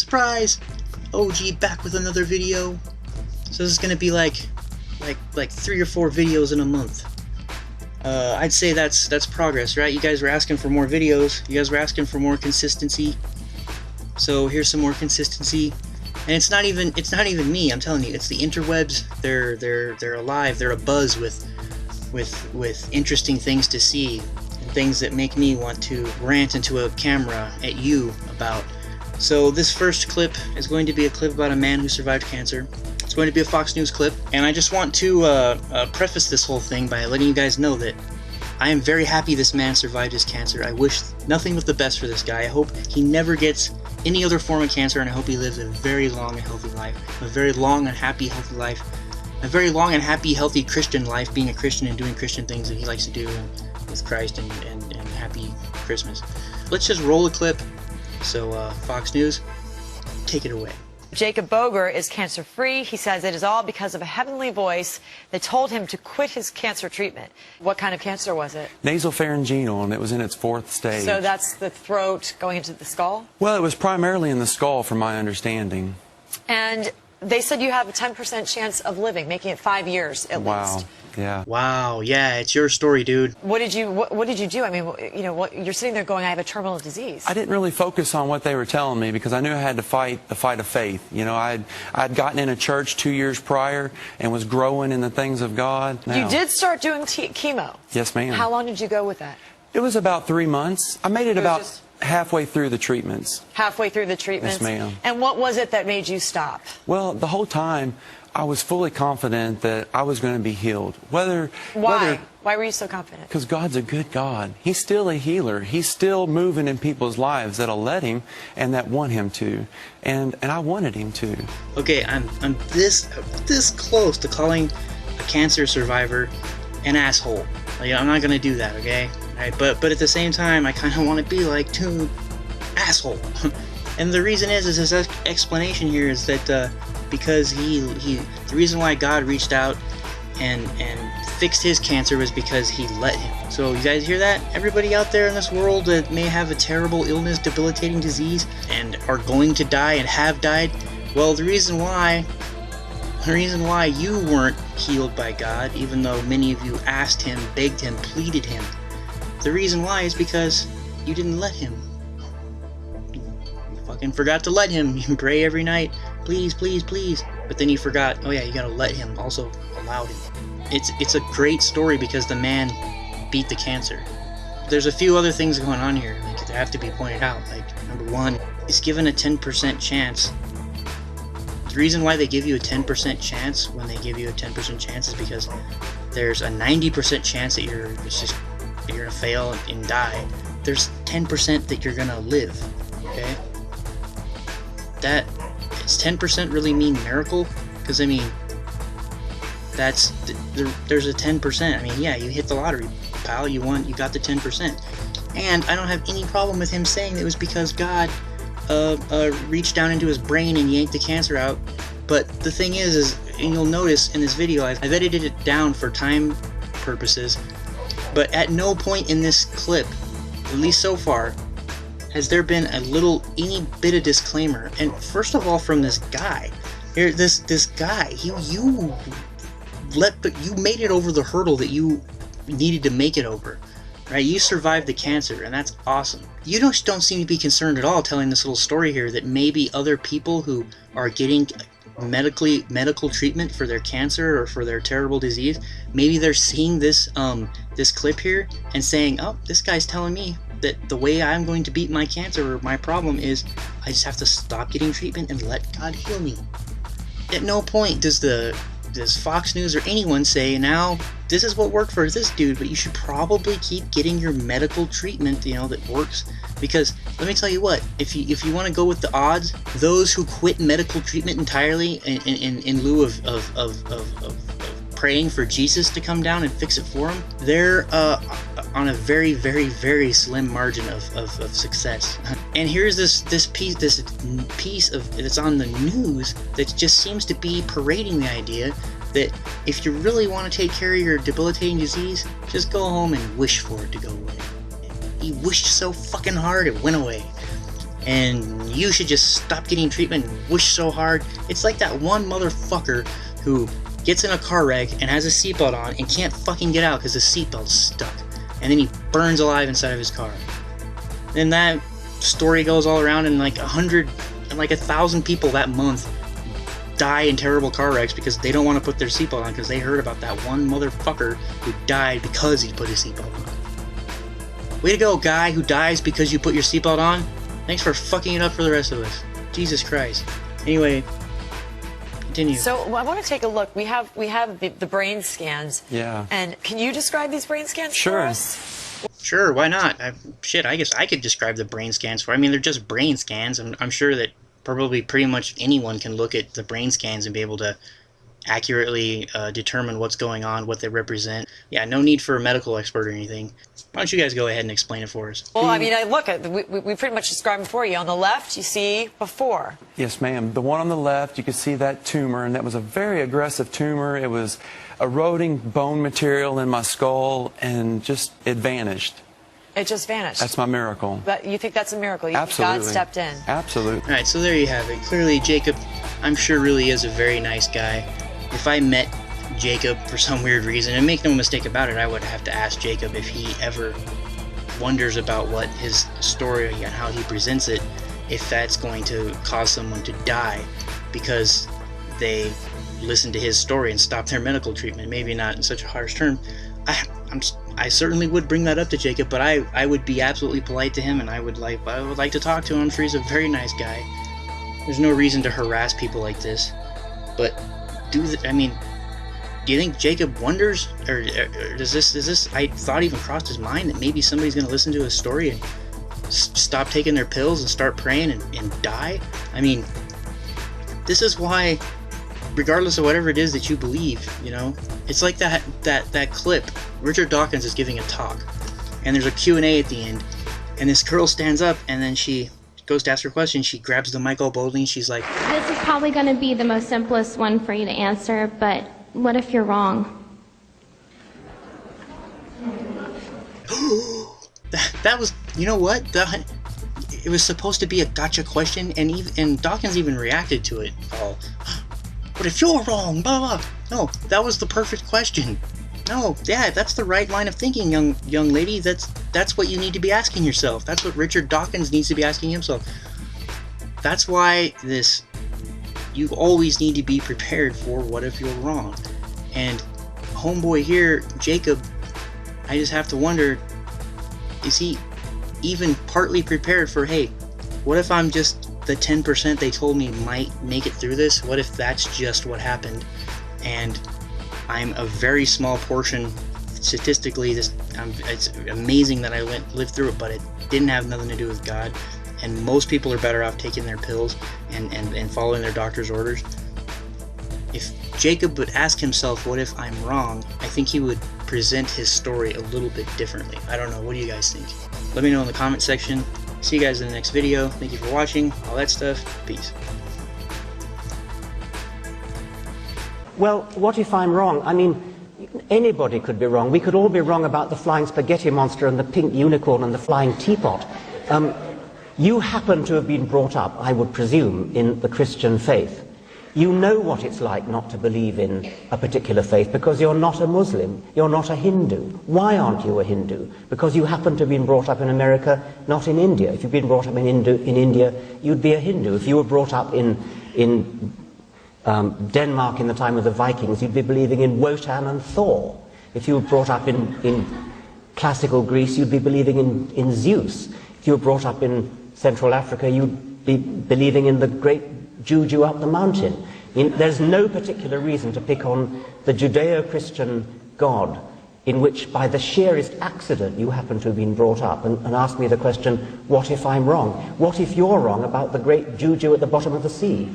Surprise! OG back with another video. So this is gonna be like 3 or 4 videos in a month. I'd say that's progress, right? You guys were asking for more videos. You guys were asking for more consistency. So here's some more consistency. And it's not even me. I'm telling you, it's the interwebs. They're alive. They're abuzz with interesting things to see and things that make me want to rant into a camera at you about. So this first clip is going to be a clip about a man who survived cancer. It's going to be a Fox News clip, and I just want to preface this whole thing by letting you guys know that I am very happy this man survived his cancer. I wish nothing but the best for this guy. I hope he never gets any other form of cancer, and I hope he lives a very long and healthy life. A very long and happy, healthy life. A very long and happy, healthy Christian life, being a Christian and doing Christian things that he likes to do with Christ, and happy Christmas. Let's just roll a clip. So, Fox News, take it away. Jacob Boger is cancer-free. He says it is all because of a heavenly voice that told him to quit his cancer treatment. What kind of cancer was it? Nasopharyngeal, and it was in its 4th stage. So that's the throat going into the skull? Well, it was primarily in the skull, from my understanding. And they said you have a 10% chance of living, making it 5 years at least. Wow. Yeah. Wow. Yeah, it's your story, dude. What did you do? I mean, you know, you're sitting there going, I have a terminal disease. I didn't really focus on what they were telling me because I knew I had to fight the fight of faith. You know, I'd gotten in a church 2 years prior and was growing in the things of God. Now, you did start doing chemo. Yes, ma'am. How long did you go with that? It was about 3 months. I made it about halfway through the treatments. Halfway through the treatments? Yes, ma'am. And what was it that made you stop? Well, the whole time I was fully confident that I was going to be healed. Why were you so confident? Because God's a good God. He's still a healer. He's still moving in people's lives that'll let him and that want him to. And I wanted him to. Okay, I'm this close to calling a cancer survivor an asshole. Like, I'm not gonna do that, okay? Right, but at the same time, I kind of want to be like, dude, asshole. And the reason is his explanation here is that because the reason why God reached out and fixed his cancer was because he let him. So you guys hear that? Everybody out there in this world that may have a terrible illness, debilitating disease, and are going to die and have died, well, the reason why you weren't healed by God, even though many of you asked him, begged him, pleaded him, the reason why is because you didn't let him. You fucking forgot to let him. You pray every night, please, please, please. But then you forgot, oh yeah, you gotta let him, also allow him. It's a great story because the man beat the cancer. There's a few other things going on here that have to be pointed out. Like, number one, he's given a 10% chance. The reason why they give you a 10% chance when they give you a 10% chance is because there's a 90% chance that you're gonna fail and die. There's 10% that you're gonna live. Okay? Does 10% really mean miracle? Because I mean, there's a 10%. I mean, yeah, you hit the lottery, pal. You won. You got the 10%. And I don't have any problem with him saying it was because God reached down into his brain and yanked the cancer out. But the thing is, and you'll notice in this video, I've edited it down for time purposes. But at no point in this clip, at least so far, has there been any bit of disclaimer. And first of all, from this guy here, this guy, you made it over the hurdle that you needed to make it over, right? You survived the cancer, and that's awesome. You don't seem to be concerned at all telling this little story here that maybe other people who are getting medical treatment for their cancer or for their terrible disease, maybe they're seeing this this clip here and saying, oh, this guy's telling me that the way I'm going to beat my cancer or my problem is I just have to stop getting treatment and let God heal me. At no point does Fox News or anyone say, now this is what worked for this dude, but you should probably keep getting your medical treatment, you know, that works. Because let me tell you what, if you want to go with the odds, those who quit medical treatment entirely in lieu of praying for Jesus to come down and fix it for them, they're on a very, very, very slim margin of success. And here's this piece that's on the news that just seems to be parading the idea that if you really want to take care of your debilitating disease, just go home and wish for it to go away. He wished so fucking hard it went away. and you should just stop getting treatment and whoosh so hard. It's like that one motherfucker who gets in a car wreck and has a seatbelt on and can't fucking get out because the seatbelt's stuck. And then he burns alive inside of his car. And that story goes all around, and like 1,000 people that month die in terrible car wrecks because they don't want to put their seatbelt on because they heard about that one motherfucker who died because he put his seatbelt on. Way to go, guy who dies because you put your seatbelt on. Thanks for fucking it up for the rest of us. Jesus Christ. Anyway, continue. So I want to take a look. We have the brain scans. Yeah. And can you describe these brain scans Sure. for us? Sure, why not? I guess I could describe the brain scans for. I mean, they're just brain scans. I'm sure that probably pretty much anyone can look at the brain scans and be able to accurately determine what's going on, what they represent. Yeah, no need for a medical expert or anything. Why don't you guys go ahead and explain it for us? Well, I mean, look, we pretty much described them for you. On the left, you see before. Yes, ma'am. The one on the left, you can see that tumor, and that was a very aggressive tumor. It was eroding bone material in my skull, and it vanished. It just vanished. That's my miracle. But you think that's a miracle? You Absolutely. think God stepped in? Absolutely. All right, so there you have it. Clearly, Jacob, I'm sure, really is a very nice guy. If I met Jacob for some weird reason, and make no mistake about it, I would have to ask Jacob if he ever wonders about what his story and how he presents it, if that's going to cause someone to die because they listen to his story and stop their medical treatment. Maybe not in such a harsh term. I certainly would bring that up to Jacob, but I would be absolutely polite to him, and I would like to talk to him. I'm sure he's a very nice guy. There's no reason to harass people like this. But do you think Jacob wonders, or does this? I thought even crossed his mind that maybe somebody's going to listen to his story and stop taking their pills and start praying and die? I mean, this is why, regardless of whatever it is that you believe, it's like that clip. Richard Dawkins is giving a talk, and there's a Q&A at the end, and this girl stands up, and then she goes to ask her question. She grabs the mic all boldly, and she's like, "This is probably going to be the most simplest one for you to answer, but what if you're wrong?" that was, you know what? It was supposed to be a gotcha question, and Dawkins even reacted to it all. But if you're wrong, blah blah. No, that was the perfect question. No, yeah, that's the right line of thinking, young lady. That's what you need to be asking yourself. That's what Richard Dawkins needs to be asking himself. That's why you always need to be prepared for what if you're wrong. And homeboy here, Jacob, I just have to wonder, is he even partly prepared for, hey, what if I'm just the 10% they told me might make it through this? What if that's just what happened, and I'm a very small portion statistically? It's amazing that I lived through it, but it didn't have nothing to do with God, and most people are better off taking their pills and following their doctor's orders. If Jacob would ask himself, what if I'm wrong, I think he would present his story a little bit differently. I don't know, what do you guys think? Let me know in the comment section. See you guys in the next video. Thank you for watching, all that stuff. Peace. Well, what if I'm wrong? I mean, anybody could be wrong. We could all be wrong about the flying spaghetti monster and the pink unicorn and the flying teapot. You happen to have been brought up, I would presume, in the Christian faith. You know what it's like not to believe in a particular faith because you're not a Muslim, you're not a Hindu. Why aren't you a Hindu? Because you happen to have been brought up in America, not in India. If you'd been brought up in India, you'd be a Hindu. If you were brought up in Denmark in the time of the Vikings, you'd be believing in Wotan and Thor. If you were brought up in classical Greece, you'd be believing in Zeus. If you were brought up in Central Africa, you'd be believing in the great Juju up the mountain. I mean, there's no particular reason to pick on the Judeo-Christian God in which by the sheerest accident you happen to have been brought up, and ask me the question, what if I'm wrong? What if you're wrong about the great Juju at the bottom of the sea?